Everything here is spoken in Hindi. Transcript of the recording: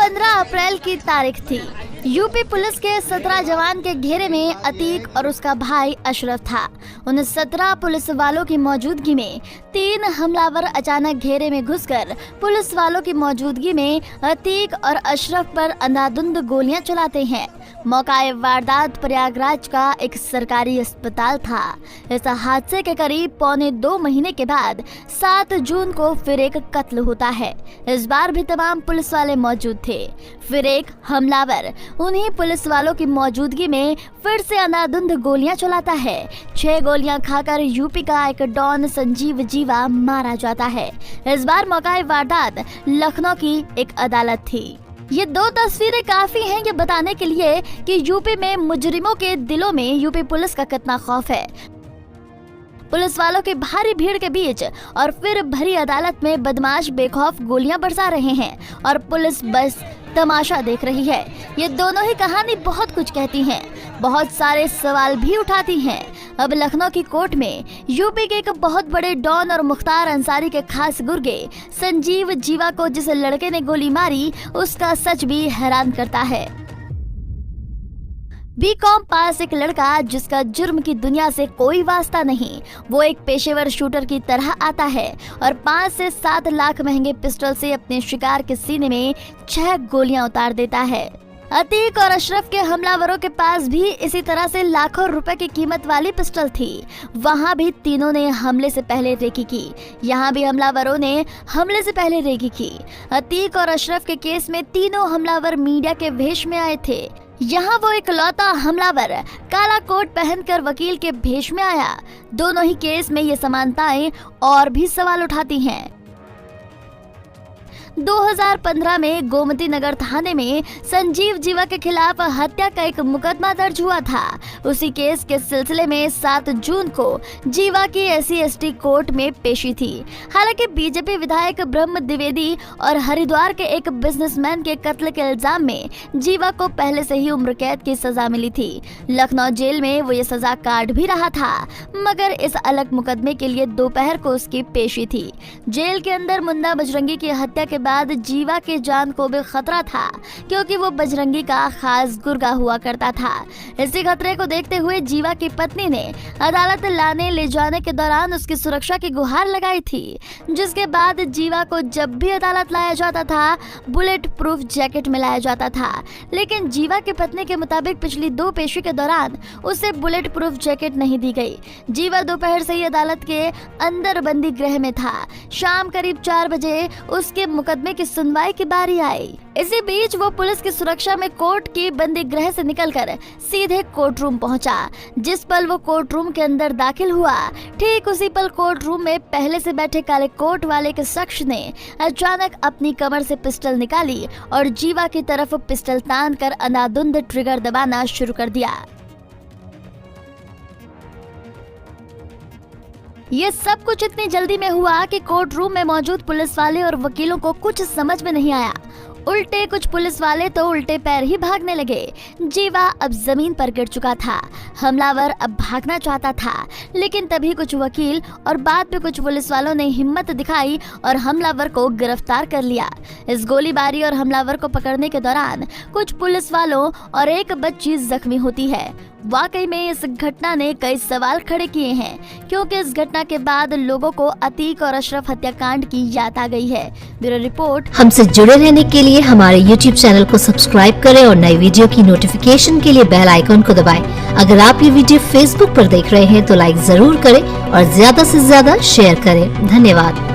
15 अप्रैल की तारीख थी। यूपी पुलिस के 17 जवान के घेरे में अतीक और उसका भाई अशरफ था। उन 17 पुलिस वालों की मौजूदगी में 3 हमलावर अचानक घेरे में घुसकर पुलिस वालों की मौजूदगी में अतीक और अशरफ पर अंधाधुंध गोलियां चलाते हैं। मौका वारदात प्रयागराज का एक सरकारी अस्पताल था। इस हादसे के करीब 1.25 महीने के बाद 7 जून को फिर एक कत्ल होता है। इस बार भी तमाम पुलिस वाले मौजूद थे। फिर एक हमलावर उन्हीं पुलिस वालों की मौजूदगी में फिर से अंधाधुंध गोलियां चलाता है। 6 गोलियां खाकर यूपी का एक डॉन संजीव जीवा मारा जाता है। इस बार मौका वारदात लखनऊ की एक अदालत थी। ये 2 तस्वीरें काफी हैं ये बताने के लिए कि यूपी में मुजरिमों के दिलों में यूपी पुलिस का कितना खौफ है। पुलिस वालों की भारी भीड़ के बीच और फिर भरी अदालत में बदमाश बेखौफ गोलियां बरसा रहे हैं और पुलिस बस तमाशा देख रही है। ये दोनों ही कहानी बहुत कुछ कहती हैं, बहुत सारे सवाल भी उठाती हैं। अब लखनऊ की कोर्ट में यूपी के एक बहुत बड़े डॉन और मुख्तार अंसारी के खास गुर्गे संजीव जीवा को जिस लड़के ने गोली मारी उसका सच भी हैरान करता है। बीकॉम पास एक लड़का जिसका जुर्म की दुनिया से कोई वास्ता नहीं, वो एक पेशेवर शूटर की तरह आता है और 5 से 7 लाख महंगे पिस्टल से अपने शिकार के सीने में 6 गोलियां उतार देता है। अतीक और अशरफ के हमलावरों के पास भी इसी तरह से लाखों रुपए की कीमत वाली पिस्टल थी। वहां भी तीनों ने हमले से पहले रेकी की। यहाँ भी हमलावरों ने हमले से पहले रेकी की। अतीक और अशरफ के केस में तीनों हमलावर मीडिया के भेष में आए थे। यहाँ वो इकलौता हमलावर काला कोट पहनकर वकील के भेष में आया। दोनों ही केस में ये समानताएं और भी सवाल उठाती हैं। 2015 में गोमती नगर थाने में संजीव जीवा के खिलाफ हत्या का एक मुकदमा दर्ज हुआ था। उसी केस के सिलसिले में 7 जून को जीवा की SC/ST कोर्ट में पेशी थी। हालांकि बीजेपी विधायक ब्रह्म द्विवेदी और हरिद्वार के एक बिजनेसमैन के कत्ल के इल्जाम में जीवा को पहले से ही उम्र कैद की सजा मिली थी। लखनऊ जेल में वो ये सजा काट भी रहा था, मगर इस अलग मुकदमे के लिए दोपहर को उसकी पेशी थी। जेल के अंदर मुन्ना बजरंगी की हत्या के बाद जीवा के जान को भी खतरा था, क्योंकि वो बजरंगी का खास गुर्गा हुआ करता था। इसी खतरे को देखते हुए जीवा की पत्नी ने अदालत लाने ले जाने के दौरान उसकी सुरक्षा की गुहार लगाई थी, जिसके बाद जीवा को जब भी अदालत लाया जाता था बुलेट प्रूफ जैकेट में लाया जाता था। लेकिन जीवा की पत्नी के मुताबिक पिछली 2 पेशी के दौरान उसे बुलेट प्रूफ जैकेट नहीं दी गई। जीवा दोपहर से ही अदालत के अंदर बंदी गृह में था। शाम करीब 4 बजे उसके मुकदमे की सुनवाई की बारी आई। इसी बीच वो पुलिस की सुरक्षा में कोर्ट की बंदी गृह से निकलकर सीधे कोर्ट रूम पहुंचा। जिस पल वो कोर्ट रूम के अंदर दाखिल हुआ, ठीक उसी पल कोर्ट रूम में पहले से बैठे काले कोट वाले के शख्स ने अचानक अपनी कमर से पिस्टल निकाली और जीवा की तरफ पिस्टल तान कर अंधाधुंध ट्रिगर दबाना शुरू कर दिया। ये सब कुछ इतनी जल्दी में हुआ कि कोर्ट रूम में मौजूद पुलिस वाले और वकीलों को कुछ समझ में नहीं आया। उल्टे कुछ पुलिस वाले तो उल्टे पैर ही भागने लगे। जीवा अब जमीन पर गिर चुका था। हमलावर अब भागना चाहता था, लेकिन तभी कुछ वकील और बाद में कुछ पुलिस वालों ने हिम्मत दिखाई और हमलावर को गिरफ्तार कर लिया। इस गोलीबारी और हमलावर को पकड़ने के दौरान कुछ पुलिस वालों और एक बच्ची जख्मी होती है। वाकई में इस घटना ने कई सवाल खड़े किए हैं, क्योंकि इस घटना के बाद लोगों को अतीक और अशरफ हत्याकांड की याद आ गई है। Bureau report. हमसे जुड़े रहने के लिए हमारे YouTube चैनल को सब्सक्राइब करें और नई वीडियो की नोटिफिकेशन के लिए बेल आइकॉन को दबाएं। अगर आप ये वीडियो Facebook पर देख रहे हैं तो लाइक जरूर करें और ज्यादा से ज्यादा शेयर करें। धन्यवाद।